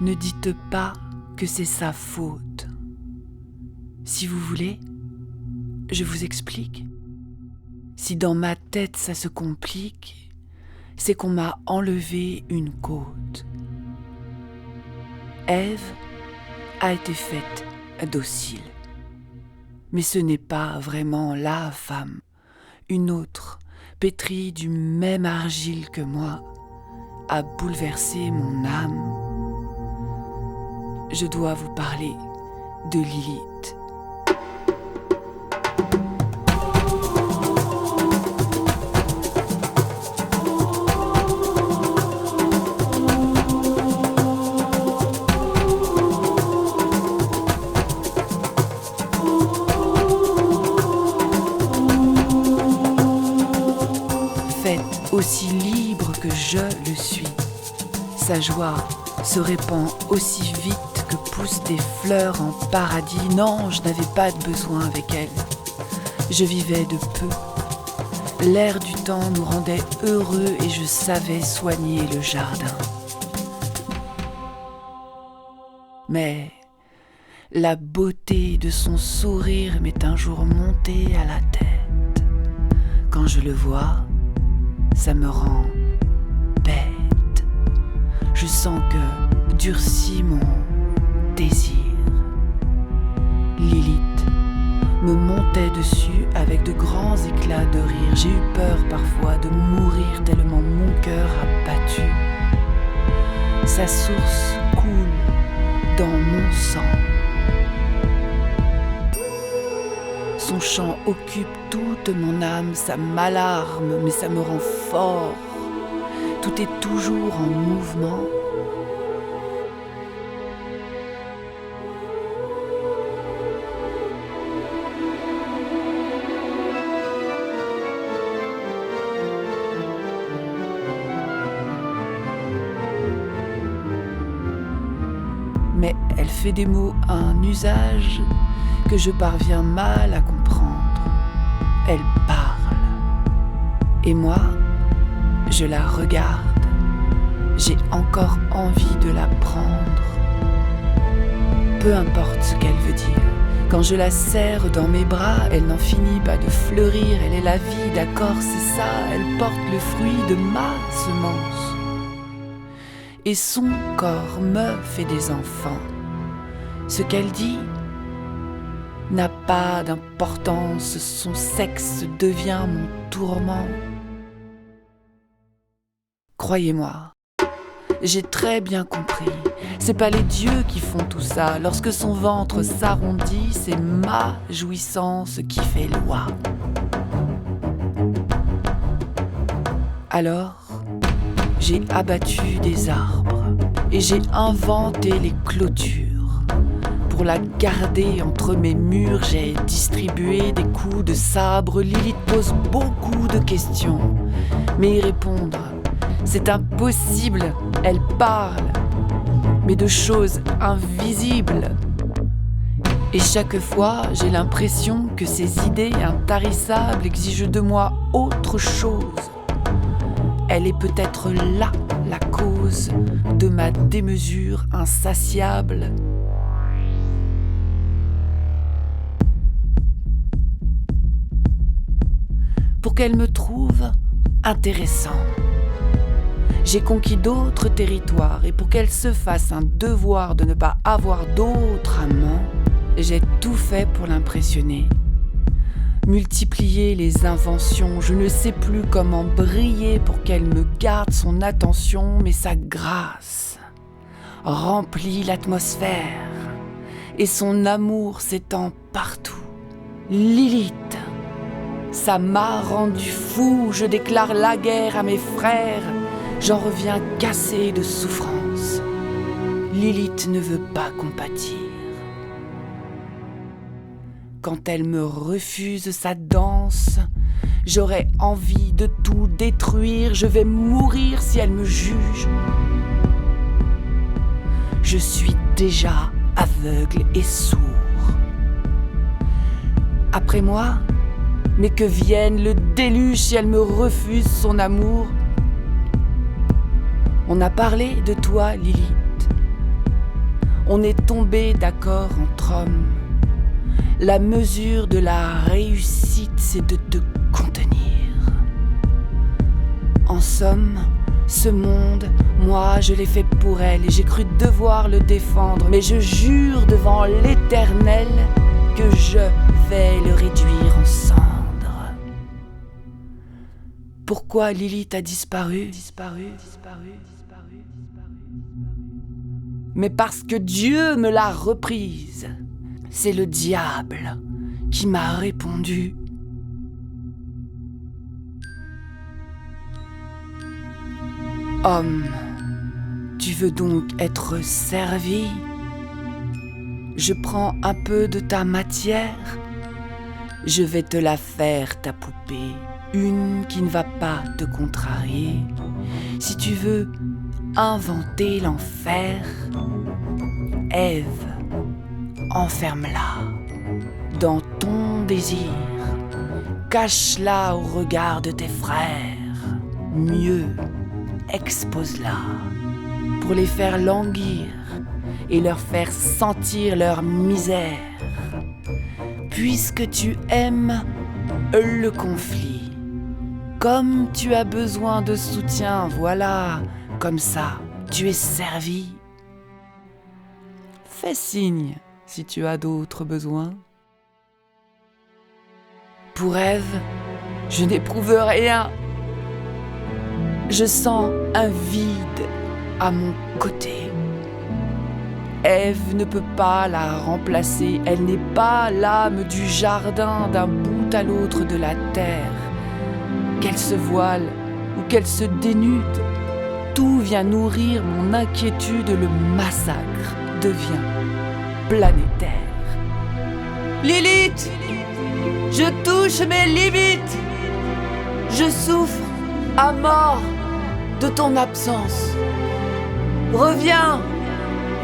Ne dites pas que c'est sa faute. Si vous voulez, je vous explique. Si dans ma tête ça se complique, c'est qu'on m'a enlevé une côte. Ève a été faite docile. Mais ce n'est pas vraiment la femme. Une autre, pétrie du même argile que moi, a bouleversé mon âme. Je dois vous parler de Lilith. Aussi libre que je le suis. Sa joie se répand aussi vite que poussent des fleurs en paradis. Non, je n'avais pas de besoin avec elle. Je vivais de peu. L'air du temps nous rendait heureux et je savais soigner le jardin. Mais la beauté de son sourire m'est un jour montée à la tête. Quand je le vois, ça me rend bête. Je sens que durcit mon désir. Lilith me montait dessus avec de grands éclats de rire. J'ai eu peur parfois de mourir tellement mon cœur a battu. Sa source coule dans mon sang. Son chant occupe toute mon âme, ça m'alarme, mais ça me rend fort. Tout est toujours en mouvement. Mais elle fait des mots un usage que je parviens mal à comprendre. Elle parle. Et moi, je la regarde. J'ai encore envie de la prendre. Peu importe ce qu'elle veut dire. Quand je la serre dans mes bras, elle n'en finit pas de fleurir. Elle est la vie, d'accord, c'est ça. Elle porte le fruit de ma semence. Et son corps me fait des enfants. Ce qu'elle dit n'a pas d'importance, son sexe devient mon tourment. Croyez-moi, j'ai très bien compris, c'est pas les dieux qui font tout ça. Lorsque son ventre s'arrondit, c'est ma jouissance qui fait loi. Alors, j'ai abattu des arbres et j'ai inventé les clôtures. Pour la garder entre mes murs, j'ai distribué des coups de sabre. Lilith pose beaucoup de questions, mais y répondre, c'est impossible. Elle parle, mais de choses invisibles. Et chaque fois, j'ai l'impression que ces idées intarissables exigent de moi autre chose. Elle est peut-être là, la cause de ma démesure insatiable. Pour qu'elle me trouve intéressant. J'ai conquis d'autres territoires et pour qu'elle se fasse un devoir de ne pas avoir d'autres amants, j'ai tout fait pour l'impressionner. Multiplier les inventions, je ne sais plus comment briller pour qu'elle me garde son attention, mais sa grâce remplit l'atmosphère et son amour s'étend partout. Lilith, ça m'a rendu fou, je déclare la guerre à mes frères, j'en reviens cassé de souffrance. Lilith ne veut pas compatir. Quand elle me refuse sa danse, j'aurais envie de tout détruire, je vais mourir si elle me juge. Je suis déjà aveugle et sourd. Après moi, mais que vienne le déluge si elle me refuse son amour. On a parlé de toi, Lilith. On est tombé d'accord entre hommes. La mesure de la réussite, c'est de te contenir. En somme, ce monde, moi je l'ai fait pour elle et j'ai cru devoir le défendre. Mais je jure devant l'Éternel que je vais le réduire en cendres. Pourquoi Lilith a disparu? Mais parce que Dieu me l'a reprise. C'est le diable qui m'a répondu. Homme, tu veux donc être servi? Je prends un peu de ta matière. Je vais te la faire, ta poupée, une qui ne va pas te contrarier. Si tu veux inventer l'enfer, Ève, enferme-la dans ton désir. Cache-la au regard de tes frères. Mieux, expose-la pour les faire languir et leur faire sentir leur misère. Puisque tu aimes le conflit, comme tu as besoin de soutien, voilà, comme ça, tu es servi. Fais signe si tu as d'autres besoins. Pour Ève, je n'éprouve rien. Je sens un vide à mon côté. Ève ne peut pas la remplacer. Elle n'est pas l'âme du jardin d'un bout à l'autre de la terre. Qu'elle se voile ou qu'elle se dénude, tout vient nourrir mon inquiétude. Le massacre devient planétaire. Lilith, je touche mes limites. Je souffre à mort de ton absence. Reviens,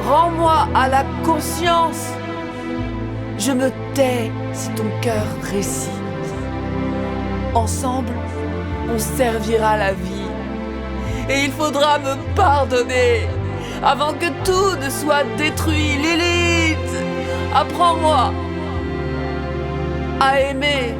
rends-moi à la conscience. Je me tais si ton cœur récite. Ensemble, on servira la vie. Et il faudra me pardonner avant que tout ne soit détruit. Lilith, apprends-moi à aimer.